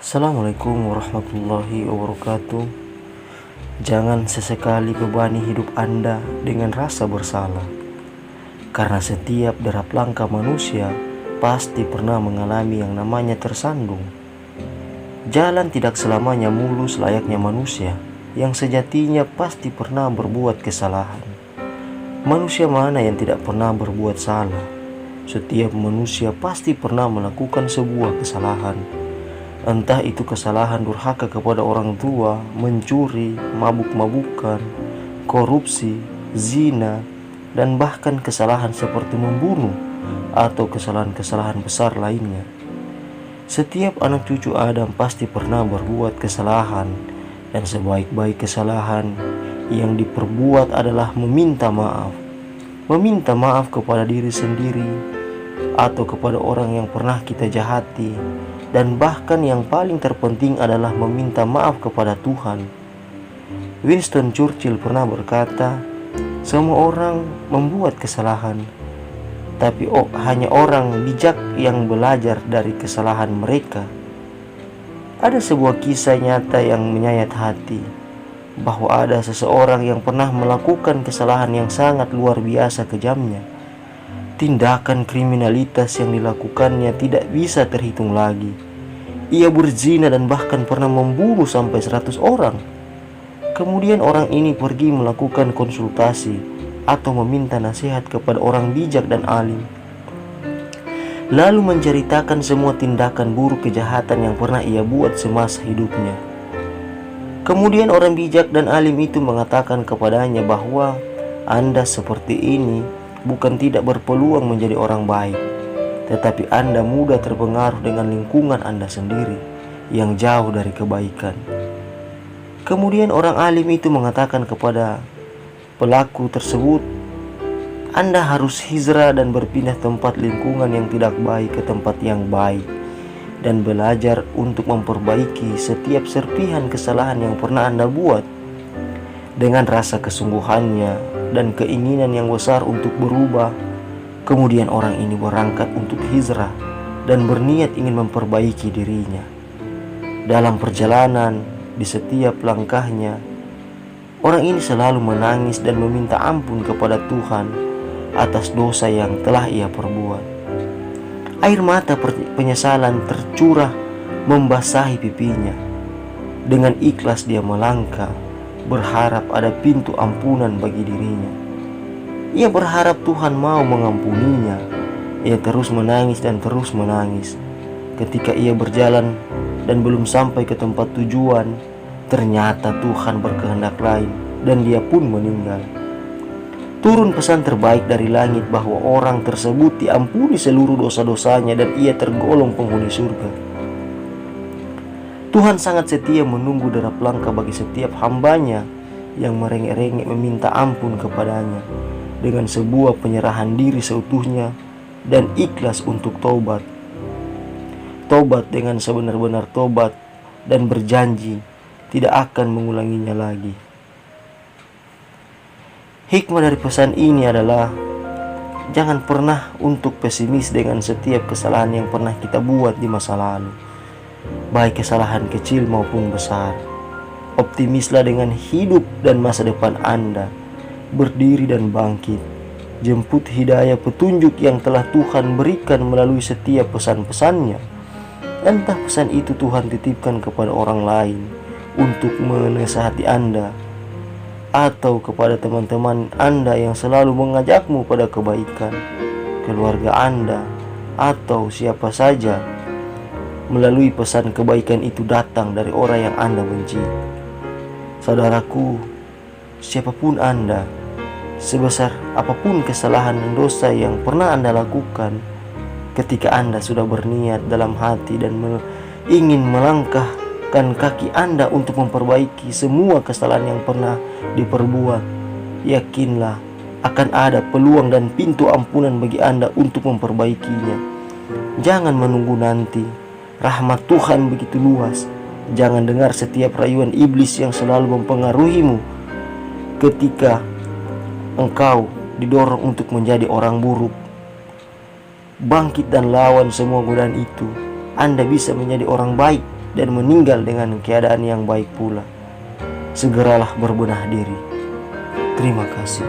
Assalamualaikum warahmatullahi wabarakatuh. Jangan sesekali bebani hidup Anda dengan rasa bersalah, karena setiap derap langkah manusia pasti pernah mengalami yang namanya tersandung. Jalan tidak selamanya mulus layaknya manusia, yang sejatinya pasti pernah berbuat kesalahan. Manusia mana yang tidak pernah berbuat salah? Setiap manusia pasti pernah melakukan sebuah kesalahan. Entah itu kesalahan durhaka kepada orang tua, mencuri, mabuk-mabukan, korupsi, zina, dan bahkan kesalahan seperti membunuh atau kesalahan-kesalahan besar lainnya. Setiap anak cucu Adam pasti pernah berbuat kesalahan, dan sebaik-baik kesalahan yang diperbuat adalah meminta maaf. Meminta maaf kepada diri sendiri atau kepada orang yang pernah kita jahati, dan bahkan yang paling terpenting adalah meminta maaf kepada Tuhan. Winston Churchill pernah berkata, semua orang membuat kesalahan, tapi hanya orang bijak yang belajar dari kesalahan mereka. Ada sebuah kisah nyata yang menyayat hati, bahwa ada seseorang yang pernah melakukan kesalahan yang sangat luar biasa kejamnya. Tindakan kriminalitas yang dilakukannya tidak bisa terhitung lagi. Ia berzina dan bahkan pernah membunuh sampai 100 orang. Kemudian orang ini pergi melakukan konsultasi atau meminta nasihat kepada orang bijak dan alim, lalu menceritakan semua tindakan buruk kejahatan yang pernah ia buat semasa hidupnya. Kemudian orang bijak dan alim itu mengatakan kepadanya bahwa Anda seperti ini bukan tidak berpeluang menjadi orang baik, tetapi Anda mudah terpengaruh dengan lingkungan Anda sendiri yang jauh dari kebaikan. Kemudian orang alim itu mengatakan kepada pelaku tersebut, Anda harus hijrah dan berpindah tempat lingkungan yang tidak baik ke tempat yang baik, dan belajar untuk memperbaiki setiap serpihan kesalahan yang pernah Anda buat. Dengan rasa kesungguhannya dan keinginan yang besar untuk berubah, kemudian orang ini berangkat untuk hijrah dan berniat ingin memperbaiki dirinya. Dalam perjalanan, di setiap langkahnya, orang ini selalu menangis dan meminta ampun kepada Tuhan atas dosa yang telah ia perbuat. Air mata penyesalan tercurah membasahi pipinya. Dengan ikhlas dia melangkah, berharap ada pintu ampunan bagi dirinya. Ia berharap Tuhan mau mengampuninya. Ia terus menangis dan terus menangis. Ketika ia berjalan dan belum sampai ke tempat tujuan, ternyata Tuhan berkehendak lain dan dia pun meninggal. Turun pesan terbaik dari langit bahwa orang tersebut diampuni seluruh dosa-dosanya dan ia tergolong penghuni surga. Tuhan sangat setia menunggu derap langkah bagi setiap hambanya yang merengek-rengek meminta ampun kepadanya dengan sebuah penyerahan diri seutuhnya dan ikhlas untuk taubat. Taubat dengan sebenar-benar taubat dan berjanji tidak akan mengulanginya lagi. Hikmah dari pesan ini adalah jangan pernah untuk pesimis dengan setiap kesalahan yang pernah kita buat di masa lalu, baik kesalahan kecil maupun besar. Optimislah dengan hidup dan masa depan Anda. Berdiri dan bangkit. Jemput hidayah petunjuk yang telah Tuhan berikan melalui setiap pesan-pesannya. Entah pesan itu Tuhan titipkan kepada orang lain untuk menasihati Anda, atau kepada teman-teman Anda yang selalu mengajakmu pada kebaikan, keluarga Anda, atau siapa saja. Melalui pesan kebaikan itu datang dari orang yang Anda benci. Saudaraku, siapapun Anda, sebesar apapun kesalahan dan dosa yang pernah Anda lakukan, ketika Anda sudah berniat dalam hati dan ingin melangkahkan kaki Anda untuk memperbaiki semua kesalahan yang pernah diperbuat, yakinlah akan ada peluang dan pintu ampunan bagi Anda untuk memperbaikinya. Jangan menunggu nanti. Rahmat Tuhan begitu luas. Jangan dengar setiap rayuan iblis yang selalu mempengaruhimu ketika engkau didorong untuk menjadi orang buruk. Bangkit dan lawan semua godaan itu. Anda bisa menjadi orang baik dan meninggal dengan keadaan yang baik pula. Segeralah berbenah diri. Terima kasih.